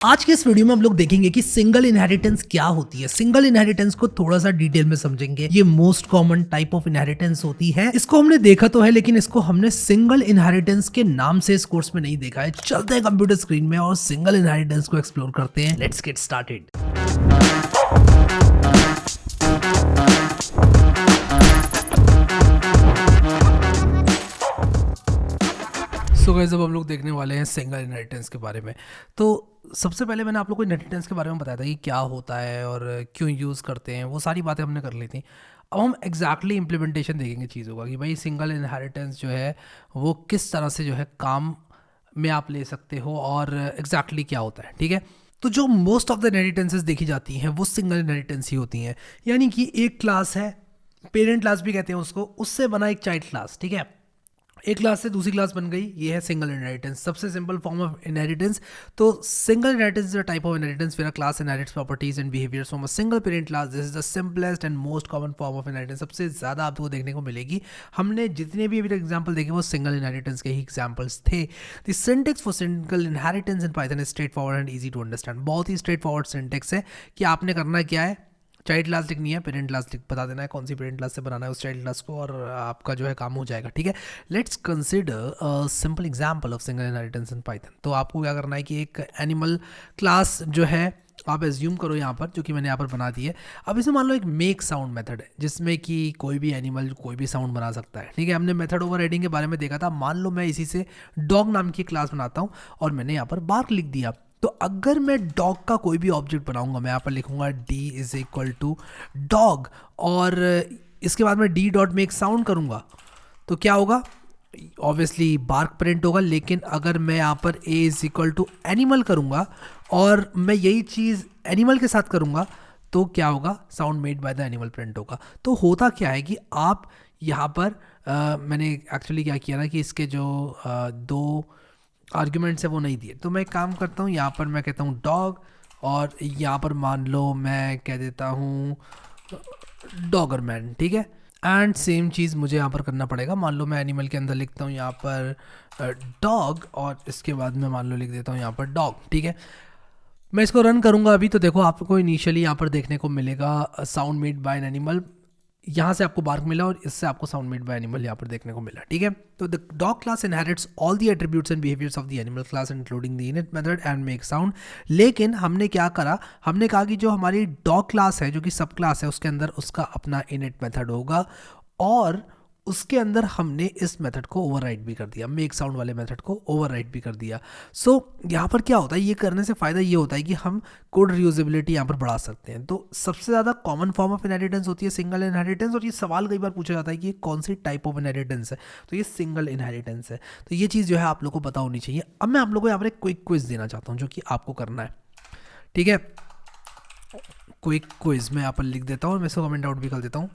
आज के इस वीडियो में हम लोग देखेंगे कि सिंगल इनहेरिटेंस क्या होती है। सिंगल इनहेरिटेंस को थोड़ा सा डिटेल में समझेंगे। ये most common type of inheritance होती है। इसको हमने देखा तो है, लेकिन इसको हमने सिंगल इनहेरिटेंस के नाम से इस कोर्स में नहीं देखा है। चलते हैं कंप्यूटर स्क्रीन में और सिंगल इनहेरिटेंस को एक्सप्लोर करते हैं। Let's get started. So guys, अब हम लोग देखने वाले हैं सिंगल इनहेरिटेंस के बारे में। तो सबसे पहले मैंने आप लोगों को इनहेरिटेंस के बारे में बताया था कि क्या होता है और क्यों यूज़ करते हैं, वो सारी बातें हमने कर ली थी। अब हम एग्जैक्टली इम्प्लीमेंटेशन देखेंगे चीज़ों का कि भाई सिंगल इनहेरिटेंस जो है वो किस तरह से जो है काम में आप ले सकते हो और एग्जैक्टली क्या होता है। ठीक है, तो जो मोस्ट ऑफ द इनहेरिटेंसेस देखी जाती हैं वो सिंगल इनहेरिटेंस ही होती हैं। यानी कि एक क्लास है, पेरेंट क्लास भी कहते हैं उसको, उससे बना एक चाइल्ड क्लास। ठीक है, एक क्लास से दूसरी क्लास बन गई, ये है सिंगल इनहेरिटेंस, सबसे सिंपल फॉर्म ऑफ इनहेरिटेंस। तो single inheritance is a type of inheritance where a class inherits properties and behaviours from a single parent class. This is the simplest and most common form of inheritance. सबसे ज़्यादा आपको देखने को मिलेगी। हमने जितने भी अभी तक एग्जाम्पल देखे वो सिंगल इनहेरिटेंस के ही एग्जाम्पल्स थे। The syntax for single inheritance in Python is straightforward and easy to understand. बहुत ही स्ट्रेट फॉरवर्ड सिंटेक्स है कि आपने करना क्या है, चाइल्ड क्लास लिखनी है, पेरेंट क्लास बता देना है कौन सी पेरेंट क्लास से बनाना है उस चाइल्ड क्लास को, और आपका जो है काम हो जाएगा। ठीक है, let's consider a simple example of single inheritance in Python. तो आपको क्या करना है कि एक एनिमल क्लास जो है आप एज्यूम करो यहाँ पर, जो कि मैंने यहाँ पर बना दी है। अब इसमें मान लो एक मेक साउंड मेथड है जिसमें कि कोई भी एनिमल कोई भी साउंड बना सकता है। ठीक है, हमने मेथड ओवरराइडिंग के बारे में देखा था। मान लो मैं इसी से डॉग नाम की क्लास बनाता हूँ और मैंने यहाँ पर बार्क लिख दिया। तो अगर मैं डॉग का कोई भी ऑब्जेक्ट बनाऊंगा, मैं यहाँ पर लिखूंगा d is equal to dog और इसके बाद मैं d डॉट मेक साउंड करूंगा तो क्या होगा, ऑब्वियसली बार्क प्रिंट होगा। लेकिन अगर मैं यहाँ पर a is equal to animal करूंगा और मैं यही चीज़ एनिमल के साथ करूंगा तो क्या होगा, sound made by the animal print होगा। तो होता क्या है कि आप यहाँ पर मैंने एक्चुअली क्या किया ना कि इसके जो दो आर्ग्यूमेंट्स है वो नहीं दिए। तो मैं एक काम करता हूँ, यहाँ पर मैं कहता हूँ डॉग और यहाँ पर मान लो मैं कह देता हूँ डॉगरमैन। ठीक है, एंड सेम चीज़ मुझे यहाँ पर करना पड़ेगा। मान लो मैं एनिमल के अंदर लिखता हूँ यहाँ पर डॉग और इसके बाद मैं मान लो लिख देता हूँ यहाँ पर डॉग। ठीक है, मैं इसको रन करूँगा अभी। तो देखो आपको इनिशियली यहाँ पर देखने को मिलेगा sound made by an animal, यहाँ से आपको बार्क मिला और इससे आपको साउंड मेड बाय एनिमल यहाँ पर देखने को मिला। ठीक है, तो the dog class inherits all the attributes and behaviours of the animal class including the init method and make sound. लेकिन हमने क्या करा, हमने कहा कि जो हमारी डॉग क्लास है जो कि सब क्लास है उसके अंदर उसका अपना इनिट मेथड होगा और उसके अंदर हमने इस मेथड को ओवरराइड भी कर दिया, मेक साउंड वाले मेथड को ओवरराइड भी कर दिया। सो यहाँ पर क्या होता है, ये करने से फ़ायदा ये होता है कि हम कोड रीयूजेबिलिटी यहाँ पर बढ़ा सकते हैं। तो सबसे ज़्यादा कॉमन फॉर्म ऑफ इनहेरिटेंस होती है सिंगल इनहेरिटेंस। और ये सवाल कई बार पूछा जाता है कि ये कौन सी टाइप ऑफ इनहेरिटेंस है, तो ये सिंगल इनहेरिटेंस है। तो ये चीज़ जो है आप लोग को पता होनी चाहिए। अब मैं आप लोगों को यहाँ पर एक क्विक क्विज देना चाहता हूँ जो कि आपको करना है। ठीक है, क्विक क्विज मैं यहाँ पर लिख देता हूँ और मैं इसको कमेंट आउट भी कर देता हूँ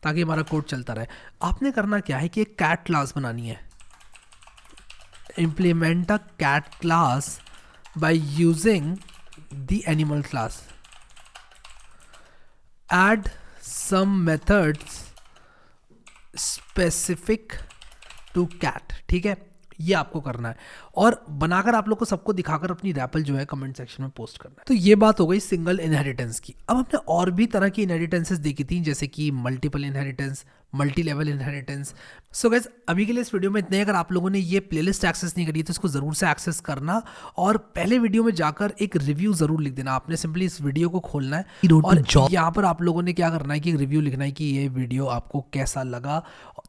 ताकि हमारा कोड चलता रहे। आपने करना क्या है कि एक कैट क्लास बनानी है। Implement a cat class by using the animal class, add some methods specific to cat. ठीक है, ये आपको करना है और बनाकर आप लोग को सबको दिखाकर अपनी रैपल जो है कमेंट सेक्शन में पोस्ट करना है। तो ये बात हो गई सिंगल इनहेरिटेंस की। अब हमने और भी तरह की इनहेरिटेंसेस देखी थी जैसे कि multiple inheritance, multi level inheritance. So guys, अभी के लिए इस वीडियो में इतने। अगर आप लोगों ने ये प्लेलिस्ट एक्सेस नहीं करी तो इसको ज़रूर से एक्सेस करना और पहले वीडियो में जाकर एक रिव्यू ज़रूर लिख देना। आपने सिंपली इस वीडियो को खोलना है और यहाँ पर आप लोगों ने क्या करना है कि एक रिव्यू लिखना है कि ये वीडियो आपको कैसा लगा,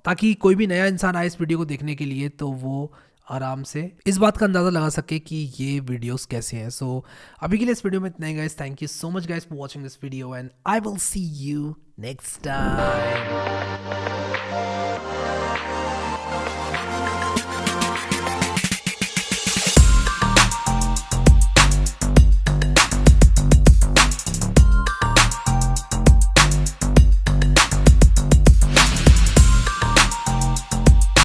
ताकि कोई भी नया इंसान आए इस वीडियो को देखने के लिए तो वो आराम से इस बात का अंदाज़ा लगा सके कि ये वीडियोस कैसे हैं। सो अभी के लिए इस वीडियो में इतना ही guys. Thank you so much guys for watching this video and I will see you next time.